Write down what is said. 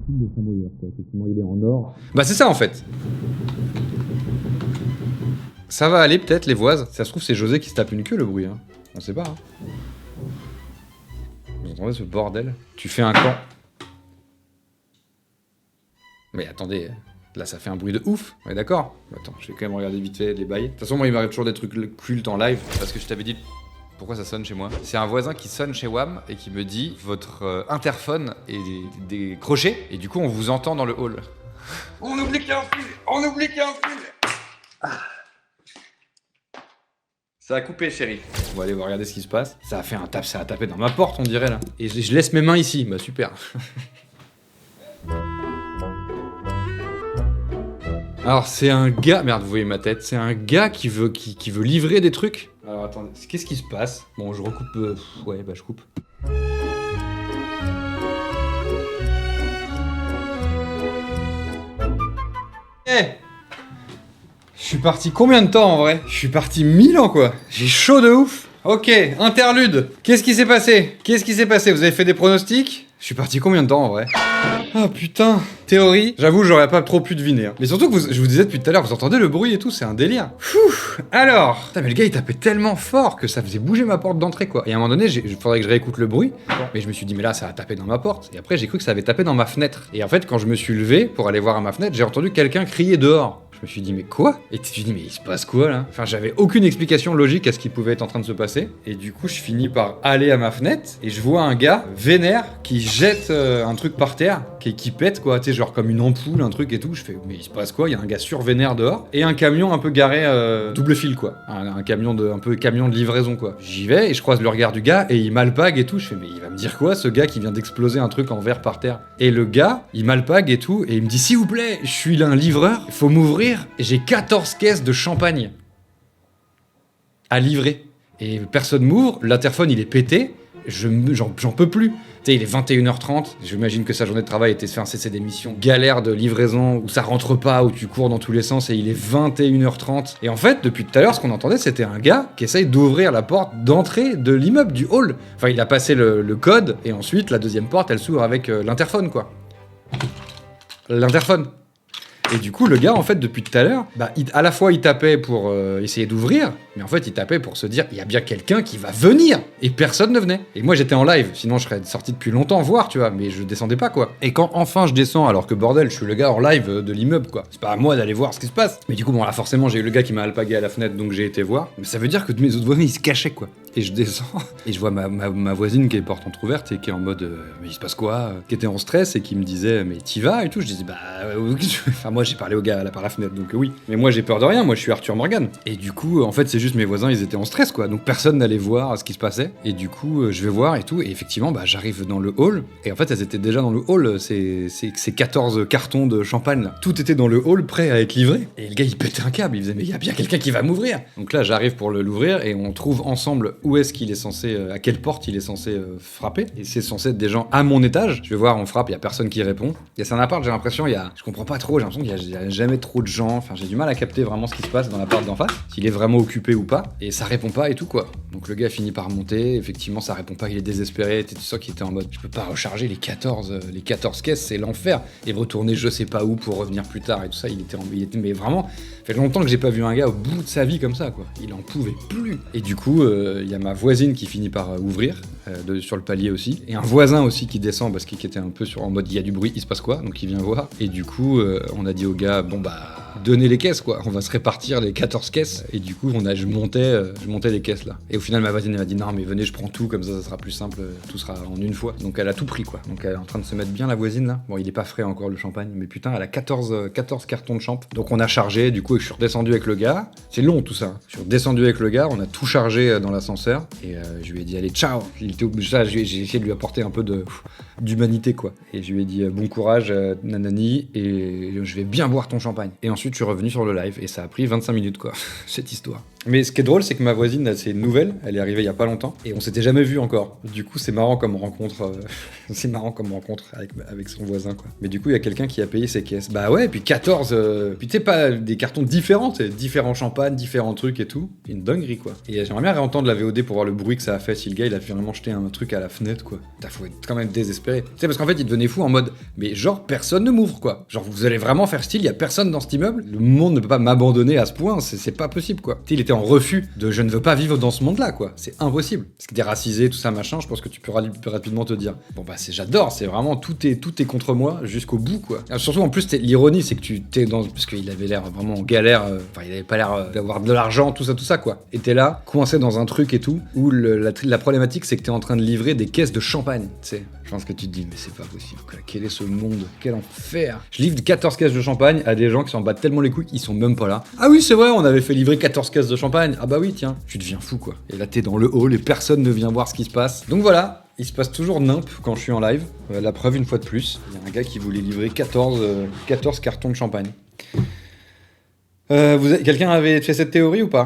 style de samoyeur, quoi. Effectivement, il est en or. Bah c'est ça en fait. Ça va aller peut-être les voises. Ça se trouve c'est José qui se tape une queue le bruit. Hein. On sait pas. Hein. Vous entendez ce bordel? Tu fais un camp. Mais attendez, là ça fait un bruit de ouf. Ouais d'accord. Attends, je vais quand même regarder vite fait les bails. De toute façon moi il m'arrive toujours des trucs cultes en live. Parce que je t'avais dit... Pourquoi ça sonne chez moi? C'est un voisin qui sonne chez WAM et qui me dit votre interphone est décroché et du coup on vous entend dans le hall. On oublie qu'il y a un fil. On oublie qu'il y a un fil. Ah. Ça a coupé chérie. On va aller voir regarder ce qui se passe. Ça a fait un tap, ça a tapé dans ma porte on dirait là. Et je laisse mes mains ici, bah super. Alors c'est un gars, merde vous voyez ma tête, c'est un gars qui veut livrer des trucs. Alors attendez, qu'est-ce qui se passe? Bon je recoupe, ouais bah je coupe. Je suis parti combien de temps en vrai? Je suis parti 1000 ans quoi. J'ai chaud de ouf. Ok, interlude. Qu'est-ce qui s'est passé? Qu'est-ce qui s'est passé? Vous avez fait des pronostics? Je suis parti combien de temps en vrai? Ah putain. Théorie, j'avoue j'aurais pas trop pu deviner. Hein. Mais surtout que je vous disais depuis tout à l'heure, vous entendez le bruit et tout, c'est un délire. Alors, putain, mais le gars il tapait tellement fort que ça faisait bouger ma porte d'entrée quoi. Et à un moment donné, il faudrait que je réécoute le bruit. Mais je me suis dit mais là ça a tapé dans ma porte. Et après j'ai cru que ça avait tapé dans ma fenêtre. Et en fait quand je me suis levé pour aller voir à ma fenêtre, j'ai entendu quelqu'un crier dehors. Je me suis dit mais quoi? Et tu te dis mais il se passe quoi là? Enfin j'avais aucune explication logique à ce qui pouvait être en train de se passer. Et du coup je finis par aller à ma fenêtre et je vois un gars vénère qui jette un truc par terre, qui pète quoi, tu sais genre comme une ampoule, un truc et tout. Je fais mais il se passe quoi? Il y a un gars survénère dehors et un camion un peu garé double fil quoi. Un camion un peu camion de livraison quoi. J'y vais et je croise le regard du gars et il m'alpague et tout. Je fais mais il va me dire quoi ce gars qui vient d'exploser un truc en verre par terre? Et le gars il m'alpague et tout et il me dit s'il vous plaît, je suis là un livreur, il faut m'ouvrir. Et j'ai 14 caisses de champagne à livrer. Et personne m'ouvre, l'interphone il est pété, j'en peux plus. Tu sais, il est 21h30, j'imagine que sa journée de travail était de faire un CC d'émission, galère de livraison, où ça rentre pas, où tu cours dans tous les sens, et il est 21h30. Et en fait, depuis tout à l'heure, ce qu'on entendait, c'était un gars qui essaye d'ouvrir la porte d'entrée de l'immeuble, du hall. Enfin, il a passé le code, et ensuite, la deuxième porte, elle s'ouvre avec l'interphone, quoi. L'interphone. Et du coup, le gars, en fait, depuis tout à l'heure, bah, à la fois, il tapait pour essayer d'ouvrir, mais en fait, il tapait pour se dire, il y a bien quelqu'un qui va venir. Et personne ne venait. Et moi, j'étais en live, sinon je serais sorti depuis longtemps voir, tu vois, mais je descendais pas, quoi. Et quand enfin je descends, alors que bordel, je suis le gars en live de l'immeuble, quoi. C'est pas à moi d'aller voir ce qui se passe. Mais du coup, bon, là, forcément, j'ai eu le gars qui m'a alpagué à la fenêtre, donc j'ai été voir. Mais ça veut dire que mes autres voisins, ils se cachaient, quoi. Et je descends, et je vois ma voisine qui est porte entrouverte et qui est en mode, mais il se passe quoi? Qui était en stress et qui me disait, mais t'y vas et tout. Je disais, bah, enfin, moi, j'ai parlé au gars là par la fenêtre, donc oui. Mais moi, j'ai peur de rien, moi, je suis Arthur Morgan. Et du coup, en fait, c'est juste mes voisins, ils étaient en stress, quoi. Donc personne n'allait voir ce qui se passait. Et du coup, je vais voir et tout. Et effectivement, bah, j'arrive dans le hall. Et en fait, elles étaient déjà dans le hall, ces 14 cartons de champagne, là. Tout était dans le hall, prêt à être livré. Et le gars, il pétait un câble. Il faisait, mais il y a bien quelqu'un qui va m'ouvrir. Donc là, j'arrive pour l'ouvrir et on trouve ensemble où est-ce qu'il est censé, à quelle porte il est censé frapper. Et c'est censé être des gens à mon étage. Je vais voir, on frappe, il y a personne qui répond. Et c'est un appart, j'ai l'impression, je comprends pas trop, j'ai l'impression qu'il y a jamais trop de gens. Enfin, j'ai du mal à capter vraiment ce qui se passe dans l'appart d'en face, s'il est vraiment occupé ou pas. Et ça répond pas et tout, quoi. Donc le gars finit par monter, effectivement, ça répond pas, il est désespéré. Tu sens qu'il était en mode, je peux pas recharger les 14 caisses, c'est l'enfer. Et retourner je sais pas où pour revenir plus tard et tout ça, il était mais vraiment, ça fait longtemps que j'ai pas vu un gars au bout de sa vie comme ça, quoi. Il en pouvait plus. Et du coup, il y a ma voisine qui finit par ouvrir, sur le palier aussi, et un voisin aussi qui descend parce qu'il était un peu en mode il y a du bruit, il se passe quoi, donc il vient voir. Et du coup, on a dit au gars, bon bah, donnez les caisses, quoi, on va se répartir les 14 caisses. Et du coup, je montais les caisses là. Et au final, ma voisine elle m'a dit non, mais venez, je prends tout, comme ça sera plus simple, tout sera en une fois. Donc elle a tout pris, quoi. Donc elle est en train de se mettre bien, la voisine là. Bon, il est pas frais encore le champagne, mais putain, elle a 14 cartons de champ. Donc on a chargé, du coup, et je suis redescendu avec le gars. C'est long tout ça. Je suis redescendu avec le gars, on a tout chargé dans l'ascenseur. Et je lui ai dit, allez, ciao. Il était obligé, j'ai essayé de lui apporter un peu d'humanité, quoi. Et je lui ai dit, bon courage, nanani, et je vais bien boire ton champagne. Et ensuite, ensuite, je suis revenu sur le live et ça a pris 25 minutes, quoi, cette histoire. Mais ce qui est drôle, c'est que ma voisine, c'est une nouvelle, elle est arrivée il y a pas longtemps et on s'était jamais vu encore. Du coup, c'est marrant comme rencontre, avec son voisin, quoi. Mais du coup, il y a quelqu'un qui a payé ses caisses. Bah ouais, puis 14, puis tu sais, pas des cartons différents, c'est différents champagnes, différents trucs et tout. Une dinguerie, quoi. Et j'aimerais bien réentendre la VOD pour voir le bruit que ça a fait si le gars il a vraiment jeté un truc à la fenêtre, quoi. Faut être quand même désespéré. Tu sais, parce qu'en fait, il devenait fou en mode, mais genre, personne ne m'ouvre, quoi. Genre, vous allez vraiment faire style, il y a personne dans cet immeuble. Le monde ne peut pas m'abandonner à ce point, c'est pas possible, quoi. Tu sais, il était en refus de je ne veux pas vivre dans ce monde-là, quoi. C'est impossible. Parce que déracisé, tout ça, machin, je pense que tu peux rapidement te dire. Bon, bah, j'adore, c'est vraiment tout est contre moi jusqu'au bout, quoi. Alors, surtout, en plus, l'ironie, c'est que tu t'es dans. Parce qu'il avait l'air vraiment en galère, enfin, il avait pas l'air d'avoir de l'argent, tout ça, quoi. Et t'es là, coincé dans un truc et tout, où la problématique, c'est que t'es en train de livrer des caisses de champagne, tu sais. Je pense que tu te dis, mais c'est pas possible, quoi. Quel est ce monde? Quel enfer! Je livre 14 caisses de champagne à des gens qui s'en battent tellement les couilles qu'ils sont même pas là. Ah oui, c'est vrai, on avait fait livrer 14 caisses de champagne. Ah bah oui, tiens. Tu deviens fou, quoi. Et là, t'es dans le hall et personne ne vient voir ce qui se passe. Donc voilà. Il se passe toujours nimp quand je suis en live. La preuve, une fois de plus. Il y a un gars qui voulait livrer 14 cartons de champagne. Quelqu'un avait fait cette théorie ou pas?